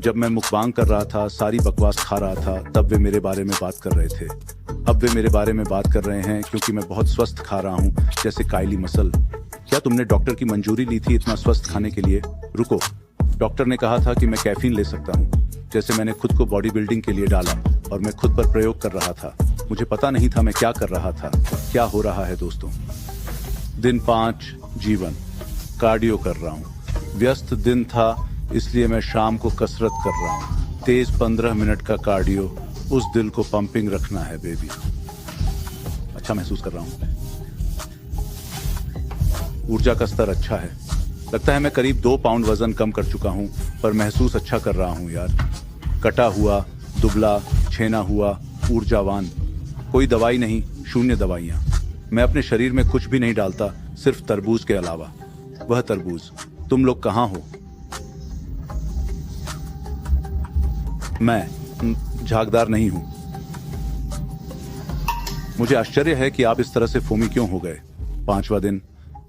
जब मैं मुकबांग कर रहा था, सारी बकवास खा रहा था, तब वे मेरे बारे में बात कर रहे थे। अब वे मेरे बारे में बात कर रहे हैं क्योंकि मैं बहुत स्वस्थ खा रहा हूँ, जैसे काइली मसल। क्या तुमने डॉक्टर की मंजूरी ली थी इतना स्वस्थ खाने के लिए? रुको, डॉक्टर ने कहा था कि मैं कैफीन ले सकता हूँ। जैसे मैंने खुद को बॉडी बिल्डिंग के लिए डाला और मैं खुद पर प्रयोग कर रहा था। मुझे पता नहीं था मैं क्या कर रहा था, क्या हो रहा है दोस्तों। दिन 5 जीवन कार्डियो कर रहा हूँ। व्यस्त दिन था इसलिए मैं शाम को कसरत कर रहा हूँ। तेज 15 मिनट का कार्डियो, उस दिल को पंपिंग रखना है बेबी। अच्छा महसूस कर रहा हूँ, ऊर्जा का स्तर अच्छा है। लगता है मैं करीब 2 पाउंड वजन कम कर चुका हूँ, पर महसूस अच्छा कर रहा हूँ यार। कटा हुआ, दुबला, छेना हुआ, ऊर्जावान। कोई दवाई नहीं, शून्य दवाइयाँ। मैं अपने शरीर में कुछ भी नहीं डालता, सिर्फ तरबूज के अलावा। वह तरबूज। तुम लोग कहाँ हो? मैं झागदार नहीं हूं। मुझे आश्चर्य है कि आप इस तरह से फोमी क्यों हो गए। 5वां दिन,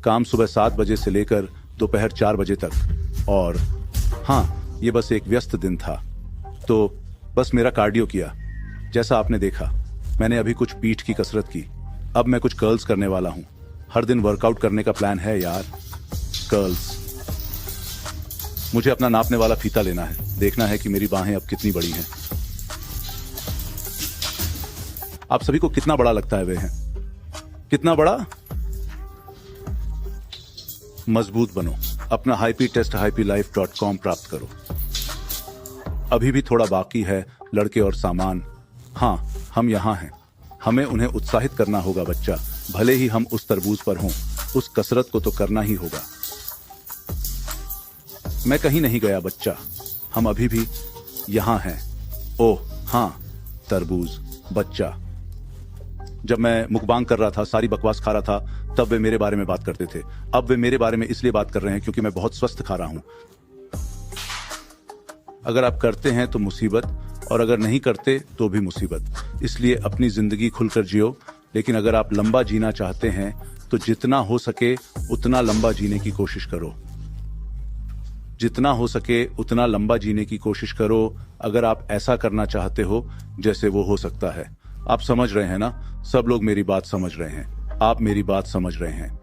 काम सुबह 7 बजे से लेकर दोपहर 4 बजे तक। और हाँ, ये बस एक व्यस्त दिन था, तो बस मेरा कार्डियो किया। जैसा आपने देखा, मैंने अभी कुछ पीठ की कसरत की। अब मैं कुछ कर्ल्स करने वाला हूं। हर दिन वर्कआउट करने का प्लान है यार। कर्ल्स। मुझे अपना नापने वाला फीता लेना है, देखना है कि मेरी बाहें अब कितनी बड़ी हैं। आप सभी को कितना बड़ा लगता है वे हैं? कितना बड़ा? मजबूत बनो। अपना hyptesthyplife.com प्राप्त करो। अभी भी थोड़ा बाकी है, लड़के और सामान। हाँ, हम यहाँ हैं। हमें उन्हें उत्साहित करना होगा बच्चा। भले ही हम उस तरबूज पर हों, उस कसरत को तो करना ही होगा। मैं कहीं नहीं गया बच्चा, हम अभी भी यहाँ हैं। ओह हाँ, तरबूज, बच्चा। जब मैं मुकबांग कर रहा था, सारी बकवास खा रहा था, तब वे मेरे बारे में बात करते थे। अब वे मेरे बारे में इसलिए बात कर रहे हैं क्योंकि मैं बहुत स्वस्थ खा रहा हूं। अगर आप करते हैं तो मुसीबत, और अगर नहीं करते तो भी मुसीबत। इसलिए अपनी जिंदगी खुलकर जियो। लेकिन अगर आप लंबा जीना चाहते हैं तो जितना हो सके उतना लंबा जीने की कोशिश करो। जितना हो सके उतना लंबा जीने की कोशिश करो। अगर आप ऐसा करना चाहते हो जैसे वो हो सकता है। आप समझ रहे हैं ना? सब लोग मेरी बात समझ रहे हैं। आप मेरी बात समझ रहे हैं।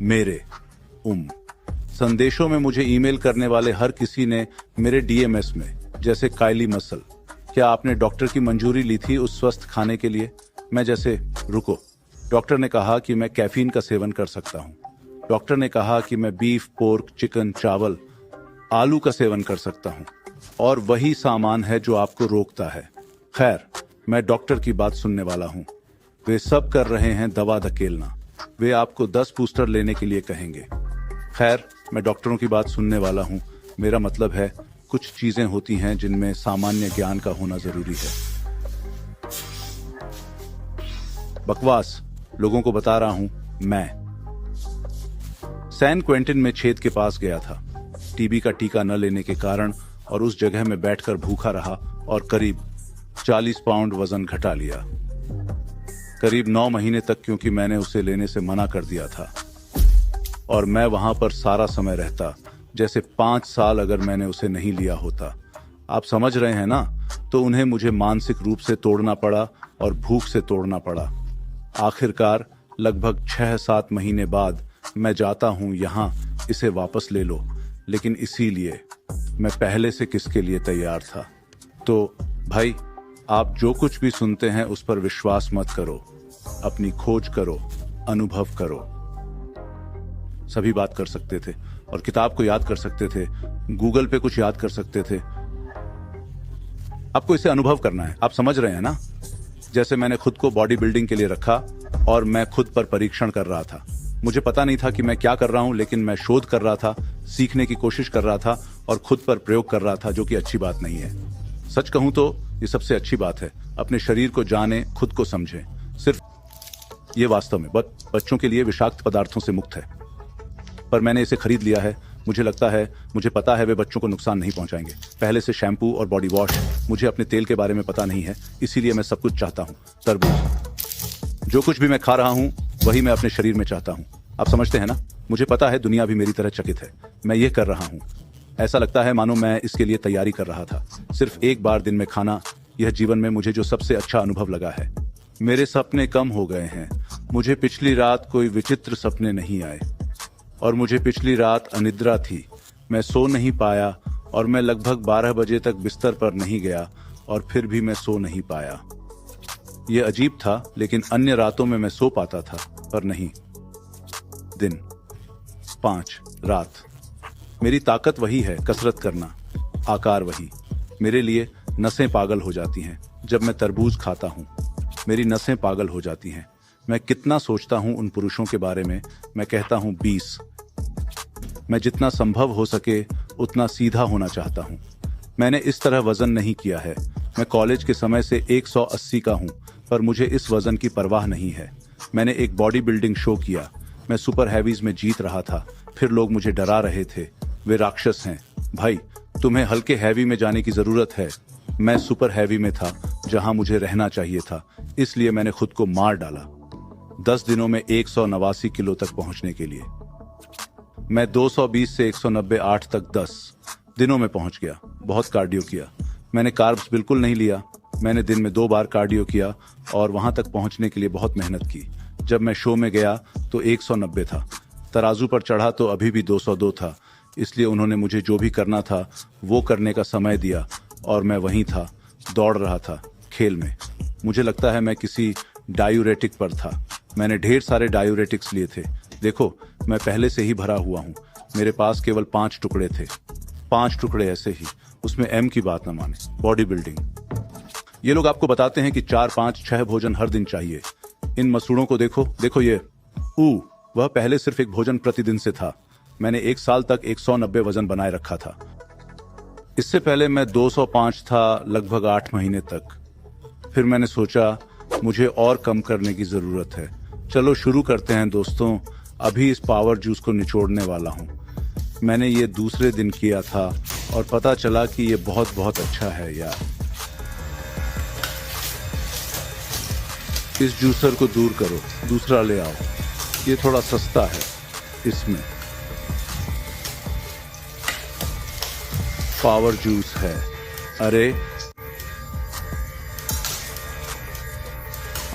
मेरे संदेशों में मुझे ईमेल करने वाले हर किसी ने मेरे डीएमएस में, जैसे काइली मसल, क्या आपने डॉक्टर की मंजूरी ली थी उस स्वस्थ खाने के लिए? मैं जैसे, रुको, डॉक्टर ने कहा कि मैं कैफीन का सेवन कर सकता हूं। डॉक्टर ने कहा कि मैं बीफ, पोर्क, चिकन, चावल, आलू का सेवन कर सकता हूं। और वही सामान है जो आपको रोकता है। खैर, मैं डॉक्टर की बात सुनने वाला हूं। वे सब कर रहे हैं दवा धकेलना। वे आपको 10 बूस्टर लेने के लिए कहेंगे। खैर, मैं डॉक्टरों की बात सुनने वाला हूं। मेरा मतलब है, कुछ चीजें होती हैं जिनमें सामान्य ज्ञान का होना जरूरी है। बकवास लोगों को बता रहा हूं। मैं सैन क्वेंटिन में छेद के पास गया था, टीबी का टीका न लेने के कारण, और उस जगह में बैठकर भूखा रहा और करीब 40 पाउंड वजन घटा लिया। करीब 9 महीने तक, क्योंकि मैंने उसे लेने से मना कर दिया था। और मैं वहां पर सारा समय रहता, जैसे 5 साल अगर मैंने उसे नहीं लिया होता। आप समझ रहे हैं ना? तो उन्हें मुझे मानसिक रूप से तोड़ना पड़ा और भूख से तोड़ना पड़ा। आखिरकार लगभग 6-7 महीने बाद मैं जाता हूं यहाँ, इसे वापस ले लो। लेकिन इसीलिए मैं पहले से किसके लिए तैयार था। तो भाई, आप जो कुछ भी सुनते हैं उस पर विश्वास मत करो। अपनी खोज करो, अनुभव करो। सभी बात कर सकते थे और किताब को याद कर सकते थे, गूगल पे कुछ याद कर सकते थे। आपको इसे अनुभव करना है। आप समझ रहे हैं ना? जैसे मैंने खुद को बॉडी बिल्डिंग के लिए रखा और मैं खुद पर परीक्षण कर रहा था। मुझे पता नहीं था कि मैं क्या कर रहा हूं, लेकिन मैं शोध कर रहा था, सीखने की कोशिश कर रहा था और खुद पर प्रयोग कर रहा था, जो कि अच्छी बात नहीं है। सच कहूं तो ये सबसे अच्छी बात है। अपने शरीर को जाने, खुद को समझें। सिर्फ ये वास्तव में बच्चों के लिए विषाक्त पदार्थों से मुक्त है। पर मैंने इसे खरीद लिया है। मुझे पता है वे बच्चों को नुकसान नहीं पहुंचाएंगे। पहले से शैम्पू और बॉडी वॉश। मुझे अपने तेल के बारे में पता नहीं है, इसीलिए मैं सब कुछ चाहता हूं। तरबूज। जो कुछ भी मैं खा रहा हूँ वही मैं अपने शरीर में चाहता हूँ। आप समझते हैं ना? मुझे पता है दुनिया भी मेरी तरह चकित है। मैं ये कर रहा हूँ, ऐसा लगता है मानो मैं इसके लिए तैयारी कर रहा था। सिर्फ एक बार दिन में खाना, यह जीवन में मुझे जो सबसे अच्छा अनुभव लगा है। मेरे सपने कम हो गए हैं। मुझे पिछली रात कोई विचित्र सपने नहीं आए और मुझे पिछली रात अनिद्रा थी। मैं सो नहीं पाया और मैं लगभग 12 बजे तक बिस्तर पर नहीं गया और फिर भी मैं सो नहीं पाया। यह अजीब था, लेकिन अन्य रातों में मैं सो पाता था, पर नहीं। दिन 5 रात। मेरी ताकत वही है, कसरत करना, आकार वही। मेरे लिए नसें पागल हो जाती हैं जब मैं तरबूज खाता हूँ। मेरी नसें पागल हो जाती हैं। मैं कितना सोचता हूँ उन पुरुषों के बारे में। मैं कहता हूँ 20। मैं जितना संभव हो सके उतना सीधा होना चाहता हूँ। मैंने इस तरह वजन नहीं किया है। मैं कॉलेज के समय से 180 का हूँ, पर मुझे इस वजन की परवाह नहीं है। मैंने एक बॉडी बिल्डिंग शो किया। मैं सुपर हैवीज में जीत रहा था। फिर लोग मुझे डरा रहे थे, वे राक्षस हैं। भाई, तुम्हें हल्के हैवी में जाने की जरूरत है। मैं सुपर हैवी में था, जहां मुझे रहना चाहिए था, इसलिए मैंने खुद को मार डाला 10 दिनों में 189 किलो तक पहुंचने के लिए। मैं 220 से 190 8 तक 10 दिनों में पहुंच गया। बहुत कार्डियो किया। मैंने कार्ब्स बिल्कुल नहीं लिया। मैंने दिन में 2 बार कार्डियो किया और वहां तक पहुंचने के लिए बहुत मेहनत की। जब मैं शो में गया तो 190 था। तराजू पर चढ़ा तो अभी भी 202 था। इसलिए उन्होंने मुझे जो भी करना था वो करने का समय दिया और मैं वहीं था, दौड़ रहा था खेल में। मुझे लगता है मैं किसी डायूरेटिक पर था। मैंने ढेर सारे डायूरेटिक्स लिए थे। देखो, मैं पहले से ही भरा हुआ हूँ। मेरे पास केवल 5 टुकड़े थे, 5 टुकड़े ऐसे ही। उसमें एम की बात न माने। Body building. ये लोग आपको बताते हैं कि 4 5 6 भोजन हर दिन चाहिए। इन मसूड़ों को देखो, देखो ये। वह पहले सिर्फ एक भोजन प्रतिदिन से था। मैंने 1 साल तक 190 वजन बनाए रखा था। इससे पहले मैं 205 था, लगभग 8 महीने तक। फिर मैंने सोचा मुझे और कम करने की जरूरत है। चलो शुरू करते हैं दोस्तों। अभी इस पावर जूस को निचोड़ने वाला हूँ। मैंने ये दूसरे दिन किया था और पता चला कि ये बहुत बहुत अच्छा है यार। इस जूसर को दूर करो, दूसरा ले आओ। ये थोड़ा सस्ता है। इसमें पावर जूस है। अरे,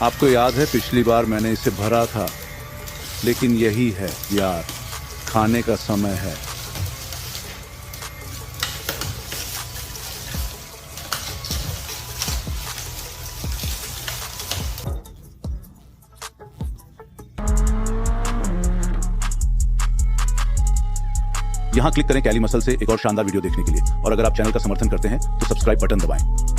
आपको याद है पिछली बार मैंने इसे भरा था, लेकिन यही है यार, खाने का समय है। यहां क्लिक करें कैली मसल से एक और शानदार वीडियो देखने के लिए। और अगर आप चैनल का समर्थन करते हैं तो सब्सक्राइब बटन दबाएं।